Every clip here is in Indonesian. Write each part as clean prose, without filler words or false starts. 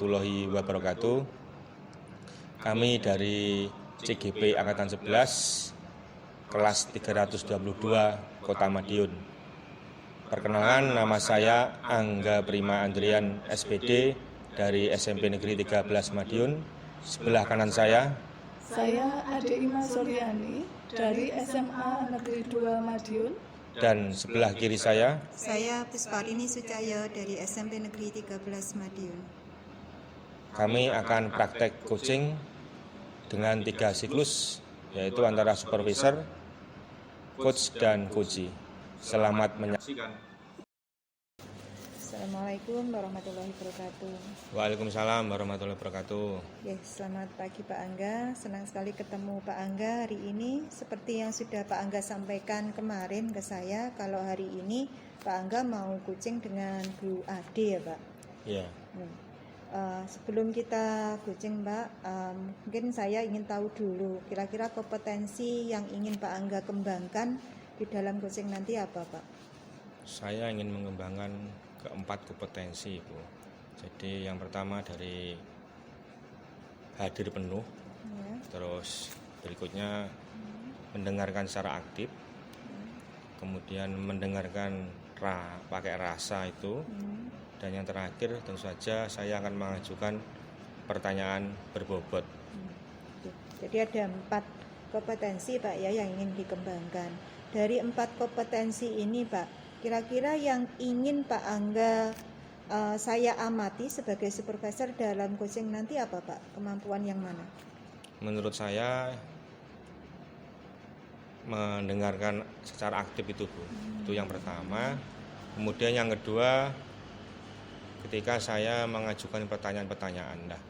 warahmatullahi wabarakatuh. Kami dari CGP Angkatan 11, kelas 322, Kota Madiun. Perkenalkan, nama saya Angga Prima Andrian, SPD, dari SMP Negeri 13 Madiun. Sebelah kanan saya Ade Ima Suryani, dari SMA Negeri 2 Madiun. Dan sebelah kiri saya Pusparini Sucaya, dari SMP Negeri 13 Madiun. Kami akan praktek coaching dengan 3 siklus, yaitu antara supervisor, coach, dan coachee. Selamat menyaksikan. Assalamualaikum warahmatullahi wabarakatuh. Waalaikumsalam warahmatullahi wabarakatuh. Selamat pagi Pak Angga. Senang sekali ketemu Pak Angga hari ini. Seperti yang sudah Pak Angga sampaikan kemarin ke saya, kalau hari ini Pak Angga mau coaching dengan Bu Ade ya Pak? Iya. Sebelum kita coaching Pak, mungkin saya ingin tahu dulu kira-kira kompetensi yang ingin Pak Angga kembangkan di dalam coaching nanti apa Pak? Saya ingin mengembangkan keempat kompetensi, Bu. Jadi yang pertama dari hadir penuh, terus berikutnya mendengarkan secara aktif, kemudian mendengarkan pakai rasa itu, dan yang terakhir tentu saja saya akan mengajukan pertanyaan berbobot. Jadi ada 4 kompetensi Pak ya yang ingin dikembangkan. Dari 4 kompetensi ini Pak, kira-kira yang ingin Pak Angga saya amati sebagai supervisor dalam coaching nanti apa Pak? Kemampuan yang mana? Menurut saya mendengarkan secara aktif itu, Bu. Itu yang pertama. Kemudian yang kedua, ketika saya mengajukan pertanyaan-pertanyaan. Nah,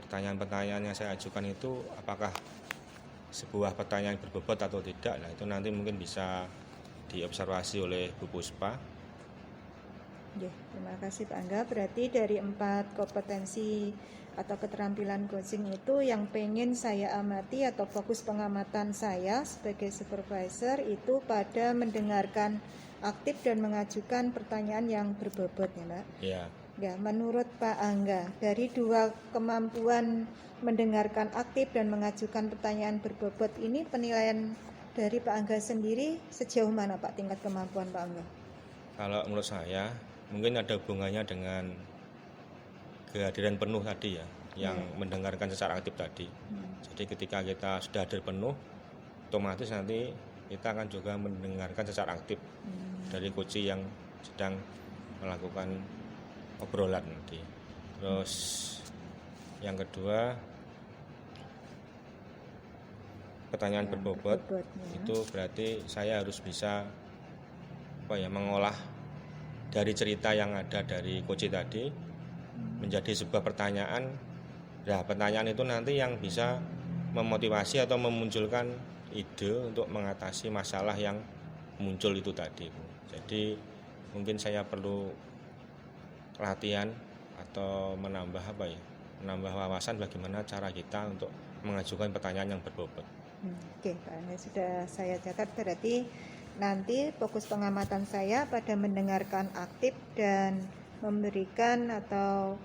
pertanyaan-pertanyaan yang saya ajukan itu apakah sebuah pertanyaan berbobot atau tidak? Nah, itu nanti mungkin bisa diobservasi oleh Bu Puspa. Terima kasih Pak Angga. Berarti dari 4 kompetensi atau keterampilan coaching itu yang pengen saya amati atau fokus pengamatan saya sebagai supervisor itu pada mendengarkan aktif dan mengajukan pertanyaan yang berbobot ya Pak? Iya. Ya, menurut Pak Angga, dari 2 kemampuan mendengarkan aktif dan mengajukan pertanyaan berbobot ini, penilaian dari Pak Angga sendiri sejauh mana Pak tingkat kemampuan Pak Angga? Kalau menurut saya mungkin ada hubungannya dengan kehadiran penuh tadi ya, yang mendengarkan secara aktif tadi. Jadi ketika kita sudah hadir penuh, otomatis nanti kita akan juga mendengarkan secara aktif dari coach yang sedang melakukan obrolan nanti. Terus yang kedua, pertanyaan berbobot itu berarti saya harus bisa mengolah dari cerita yang ada dari coach tadi menjadi sebuah pertanyaan. Nah, pertanyaan itu nanti yang bisa memotivasi atau memunculkan ide untuk mengatasi masalah yang muncul itu tadi, Bu. Jadi mungkin saya perlu latihan atau menambah wawasan bagaimana cara kita untuk mengajukan pertanyaan yang berbobot. Oke, Pak Angga sudah saya catat. Berarti nanti fokus pengamatan saya pada mendengarkan aktif dan memberikan atau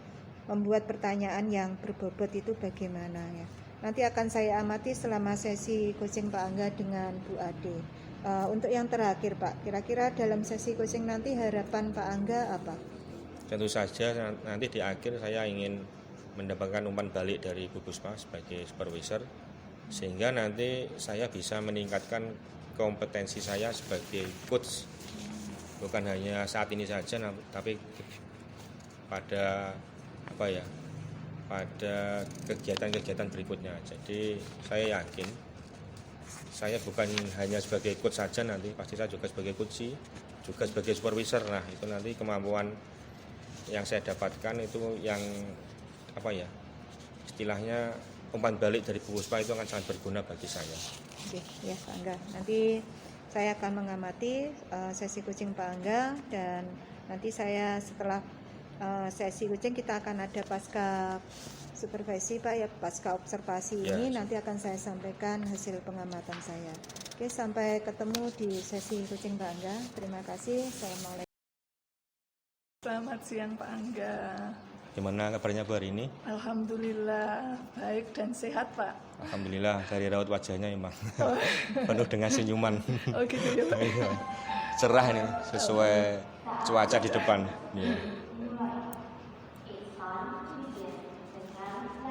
membuat pertanyaan yang berbobot itu bagaimana ya. Nanti akan saya amati selama sesi coaching Pak Angga dengan Bu Ade. Untuk yang terakhir Pak, kira-kira dalam sesi coaching nanti harapan Pak Angga apa? Tentu saja nanti di akhir saya ingin mendapatkan umpan balik dari Bu Puspa sebagai supervisor, sehingga nanti saya bisa meningkatkan kompetensi saya sebagai coach, bukan hanya saat ini saja, tapi pada pada kegiatan-kegiatan berikutnya. Jadi saya yakin saya bukan hanya sebagai coach saja, nanti pasti saya juga sebagai coach, juga sebagai supervisor. Nah, itu nanti kemampuan yang saya dapatkan itu yang istilahnya umpan balik dari Bu Puspa itu akan sangat berguna bagi saya. Oke, ya Pak Angga. Nanti saya akan mengamati sesi coaching Pak Angga, dan nanti saya setelah sesi coaching kita akan ada pasca supervisi Pak ya, pasca observasi ini nanti akan saya sampaikan hasil pengamatan saya. Oke, sampai ketemu di sesi coaching Pak Angga. Terima kasih. Assalamualaikum. Selamat siang Pak Angga. Gimana kabarnya Bu hari ini? Alhamdulillah baik dan sehat Pak. Alhamdulillah, dari raut wajahnya emang penuh dengan senyuman. Oh gitu ya Pak. Cerah ini sesuai cuaca di depan. Ya.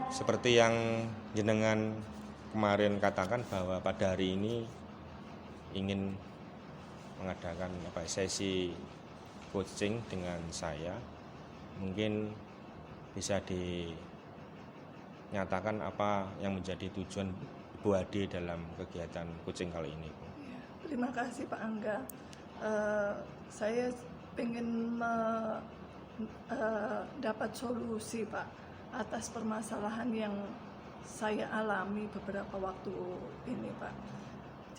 Seperti yang jenengan kemarin katakan bahwa pada hari ini ingin mengadakan sesi coaching dengan saya. Mungkin bisa dinyatakan apa yang menjadi tujuan Bu Ade dalam kegiatan coaching kali ini. Ya, terima kasih Pak Angga. Saya ingin dapat solusi Pak atas permasalahan yang saya alami beberapa waktu ini Pak.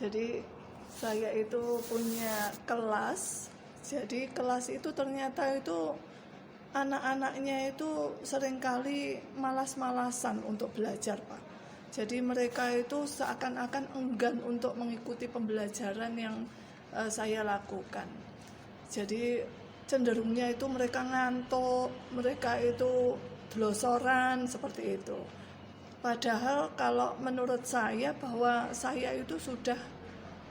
Jadi saya itu punya kelas. Jadi kelas itu ternyata itu anak-anaknya itu seringkali malas-malasan untuk belajar Pak. Jadi mereka itu seakan-akan enggan untuk mengikuti pembelajaran yang saya lakukan. Jadi cenderungnya itu mereka ngantuk, mereka itu blosoran seperti itu. Padahal kalau menurut saya bahwa saya itu sudah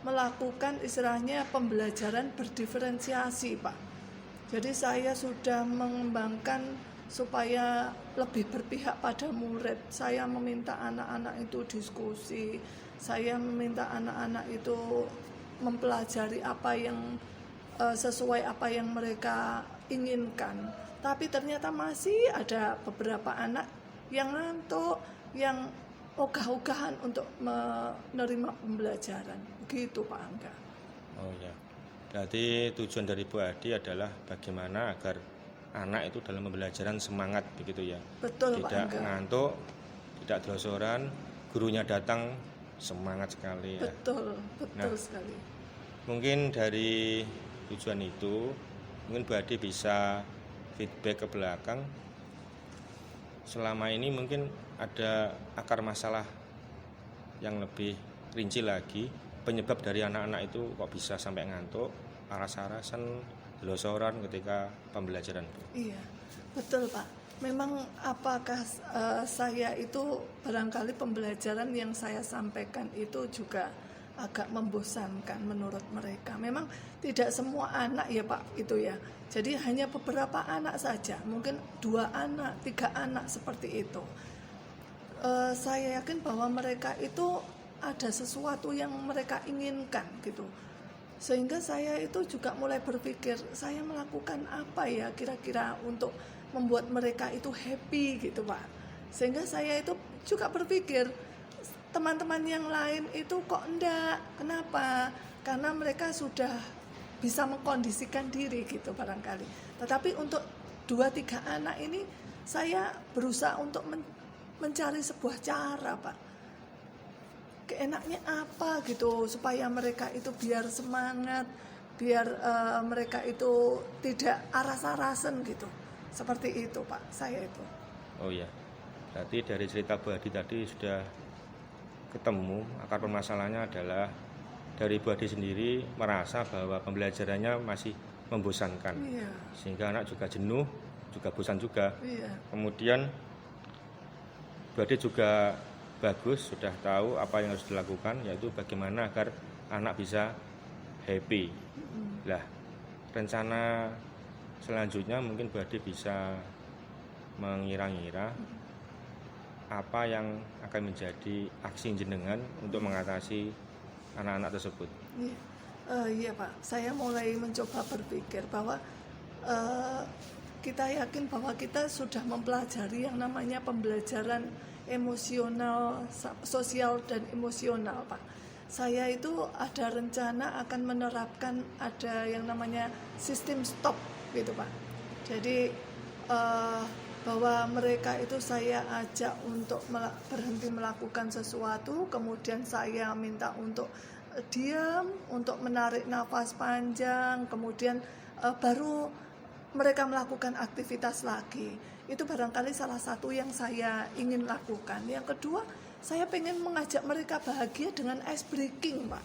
melakukan istilahnya pembelajaran berdiferensiasi Pak. Jadi saya sudah mengembangkan supaya lebih berpihak pada murid. Saya meminta anak-anak itu diskusi. Saya meminta anak-anak itu mempelajari apa yang sesuai apa yang mereka inginkan. Tapi ternyata masih ada beberapa anak yang ngantuk, yang ogah-ogahan untuk menerima pembelajaran. Begitu Pak Angga. Oh ya. Berarti tujuan dari Bu Ade adalah bagaimana agar anak itu dalam pembelajaran semangat begitu ya. Betul Pak Tidak Angga. ngantuk, tidak drosoran, gurunya datang semangat sekali ya. Betul sekali. Mungkin dari tujuan itu, mungkin Bu Ade bisa feedback ke belakang. Selama ini mungkin ada akar masalah yang lebih rinci lagi. Penyebab dari anak-anak itu kok bisa sampai ngantuk, aras-arasan, losoran ketika pembelajaran. Iya, betul Pak. Memang apakah saya itu barangkali pembelajaran yang saya sampaikan itu juga agak membosankan menurut mereka. Memang tidak semua anak ya Pak itu ya. Jadi hanya beberapa anak saja, mungkin 2 anak, 3 anak seperti itu. Saya yakin bahwa mereka itu ada sesuatu yang mereka inginkan gitu. Sehingga saya itu juga mulai berpikir, saya melakukan apa ya kira-kira untuk membuat mereka itu happy gitu Pak. Sehingga saya itu juga berpikir, teman-teman yang lain itu kok enggak. Kenapa? Karena mereka sudah bisa mengkondisikan diri gitu barangkali. Tetapi untuk 2-3 anak ini saya berusaha untuk mencari sebuah cara Pak. Enaknya apa gitu supaya mereka itu biar semangat, biar mereka itu tidak aras-arasan gitu. Seperti itu Pak, saya itu. Oh ya, berarti dari cerita Bu Ade tadi sudah ketemu akar permasalahannya adalah dari Bu Ade sendiri merasa bahwa pembelajarannya masih membosankan. Iya. Sehingga anak juga jenuh, juga bosan juga. Iya. Kemudian Bu Ade juga bagus, sudah tahu apa yang harus dilakukan, yaitu bagaimana agar anak bisa happy. Lah, rencana selanjutnya mungkin Bu Ade bisa mengira-ngira apa yang akan menjadi aksi jenengan untuk mengatasi anak-anak tersebut. Iya Pak, saya mulai mencoba berpikir bahwa kita yakin bahwa kita sudah mempelajari yang namanya pembelajaran emosional, sosial dan emosional Pak. Saya itu ada rencana akan menerapkan ada yang namanya sistem stop gitu Pak. Jadi bahwa mereka itu saya ajak untuk berhenti melakukan sesuatu, kemudian saya minta untuk diam, untuk menarik nafas panjang, kemudian baru mereka melakukan aktivitas lagi. Itu barangkali salah satu yang saya ingin lakukan. Yang kedua, saya pengen mengajak mereka bahagia dengan ice breaking, Pak.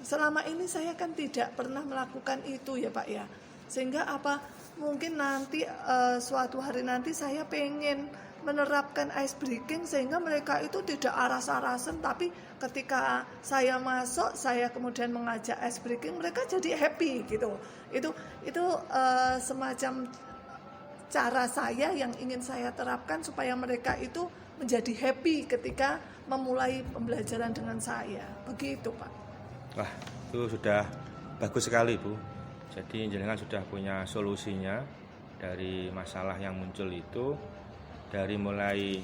Selama ini saya kan tidak pernah melakukan itu ya Pak ya. Sehingga apa? mungkin nanti suatu hari nanti saya pengen menerapkan ice breaking sehingga mereka itu tidak aras-arasan, tapi ketika saya masuk, saya kemudian mengajak ice breaking, mereka jadi happy gitu. Itu semacam cara saya yang ingin saya terapkan supaya mereka itu menjadi happy ketika memulai pembelajaran dengan saya. Begitu, Pak. Wah, itu sudah bagus sekali, Bu. Jadi jenengan sudah punya solusinya dari masalah yang muncul itu, dari mulai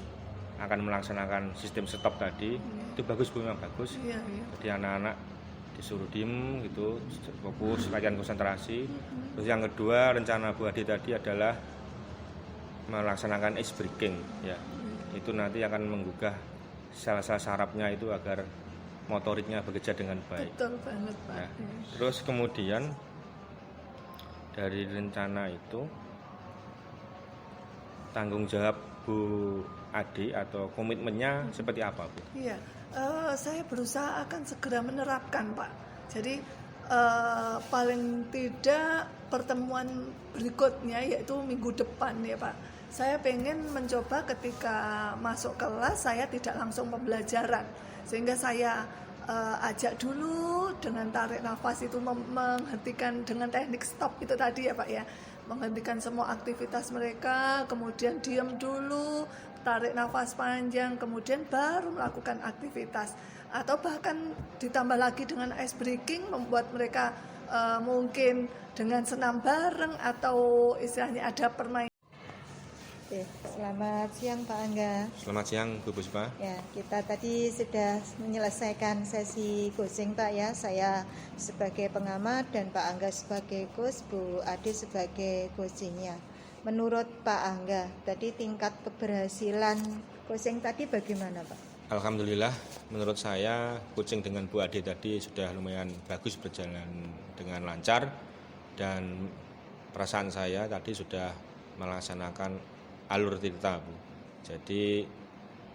akan melaksanakan sistem stop tadi. Itu bagus, Bu, memang bagus. Iya. Jadi anak-anak disuruh diem gitu, fokus, latihan konsentrasi. Terus yang kedua, rencana Bu Ade tadi adalah melaksanakan ice breaking ya. Itu nanti akan menggugah sel-sel sarafnya itu agar motoriknya bekerja dengan baik. Betul banget, Pak. Nah, terus kemudian dari rencana itu tanggung jawab Bu Ade atau komitmennya seperti apa, Bu? Iya, saya berusaha akan segera menerapkan, Pak. Jadi paling tidak pertemuan berikutnya yaitu minggu depan ya, Pak. Saya pengen mencoba ketika masuk kelas saya tidak langsung pembelajaran, sehingga saya ajak dulu dengan tarik nafas itu menghentikan dengan teknik stop itu tadi ya, Pak ya. Menghentikan semua aktivitas mereka, kemudian diam dulu, tarik nafas panjang, kemudian baru melakukan aktivitas. Atau bahkan ditambah lagi dengan ice breaking, membuat mereka mungkin dengan senam bareng atau istilahnya ada permainan. Oke, selamat siang Pak Angga. Selamat siang Bu Puspa. Ya, kita tadi sudah menyelesaikan sesi coaching Pak ya. Saya sebagai pengamat dan Pak Angga sebagai coach, Bu Ade sebagai coachingnya. Menurut Pak Angga, tadi tingkat keberhasilan coaching tadi bagaimana Pak? Alhamdulillah, menurut saya coaching dengan Bu Ade tadi sudah lumayan bagus, berjalan dengan lancar, dan perasaan saya tadi sudah melaksanakan alur tirta, Bu. Jadi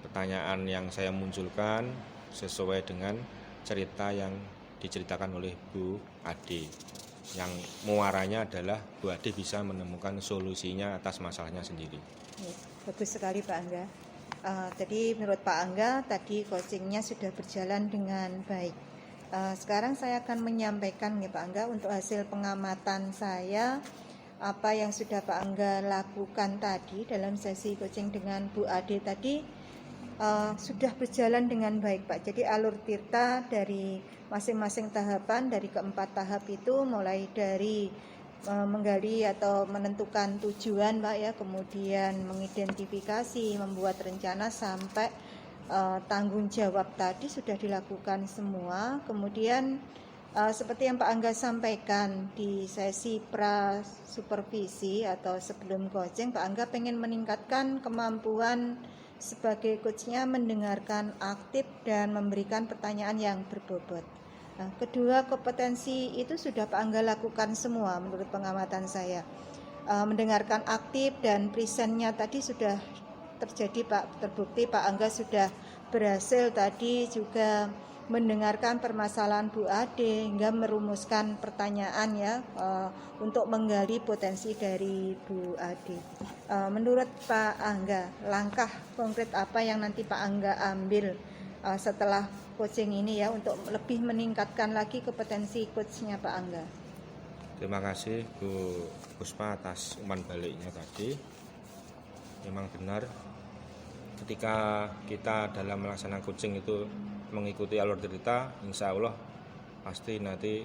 pertanyaan yang saya munculkan sesuai dengan cerita yang diceritakan oleh Bu Ade. Yang muaranya adalah Bu Ade bisa menemukan solusinya atas masalahnya sendiri. Ya, bagus sekali Pak Angga. Tadi menurut Pak Angga tadi coachingnya sudah berjalan dengan baik. Sekarang saya akan menyampaikan nih Pak Angga untuk hasil pengamatan saya, apa yang sudah Pak Angga lakukan tadi dalam sesi coaching dengan Bu Ade tadi sudah berjalan dengan baik Pak. Jadi alur tirta dari masing-masing tahapan, dari keempat tahap itu, mulai dari menggali atau menentukan tujuan Pak ya, kemudian mengidentifikasi, membuat rencana, sampai tanggung jawab tadi sudah dilakukan semua. Kemudian seperti yang Pak Angga sampaikan di sesi pra supervisi atau sebelum coaching, Pak Angga pengen meningkatkan kemampuan sebagai coachnya mendengarkan aktif dan memberikan pertanyaan yang berbobot. Nah, kedua kompetensi itu sudah Pak Angga lakukan semua menurut pengamatan saya. Mendengarkan aktif dan presentnya tadi sudah terjadi Pak, terbukti Pak Angga sudah berhasil tadi juga mendengarkan permasalahan Bu Ade hingga merumuskan pertanyaan ya untuk menggali potensi dari Bu Ade. Menurut Pak Angga, langkah konkret apa yang nanti Pak Angga ambil setelah coaching ini ya untuk lebih meningkatkan lagi kompetensi coachnya Pak Angga? Terima kasih Bu Puspa atas umpan baliknya tadi. Memang benar, ketika kita dalam melaksanakan coaching itu mengikuti alur cerita, insya Allah pasti nanti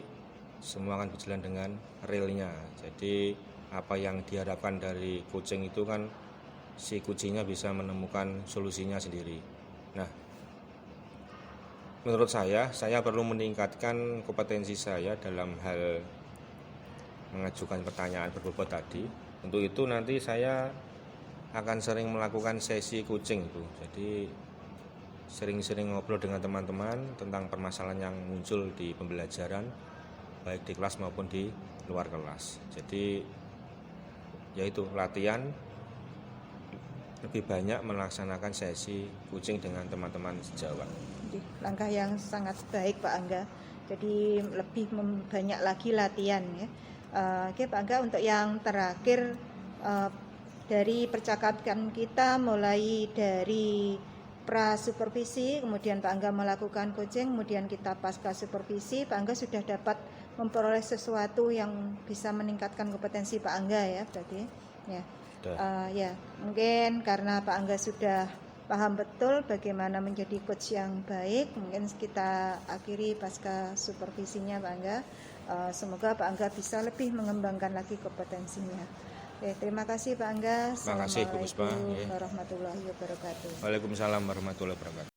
semua akan berjalan dengan realnya. Jadi apa yang diharapkan dari coaching itu kan si coachingnya bisa menemukan solusinya sendiri. Nah, menurut saya perlu meningkatkan kompetensi saya dalam hal mengajukan pertanyaan berbobot tadi. Untuk itu nanti saya akan sering melakukan sesi coaching itu. Jadi sering-sering ngobrol dengan teman-teman tentang permasalahan yang muncul di pembelajaran, baik di kelas maupun di luar kelas. Jadi yaitu latihan, lebih banyak melaksanakan sesi coaching dengan teman-teman sejawat. Langkah yang sangat baik Pak Angga. Jadi lebih banyak lagi latihan ya. Oke Pak Angga, untuk yang terakhir dari percakapan kita mulai dari pra supervisi, kemudian Pak Angga melakukan coaching, kemudian kita pasca supervisi, Pak Angga sudah dapat memperoleh sesuatu yang bisa meningkatkan kompetensi Pak Angga ya, berarti ya. Ya, mungkin karena Pak Angga sudah paham betul bagaimana menjadi coach yang baik, mungkin kita akhiri pasca supervisinya Pak Angga. Semoga Pak Angga bisa lebih mengembangkan lagi kompetensinya. Oke, terima kasih Pak Angga. Terima kasih Bu Puspa. Assalamualaikum warahmatullahi wabarakatuh. Waalaikumsalam warahmatullahi wabarakatuh.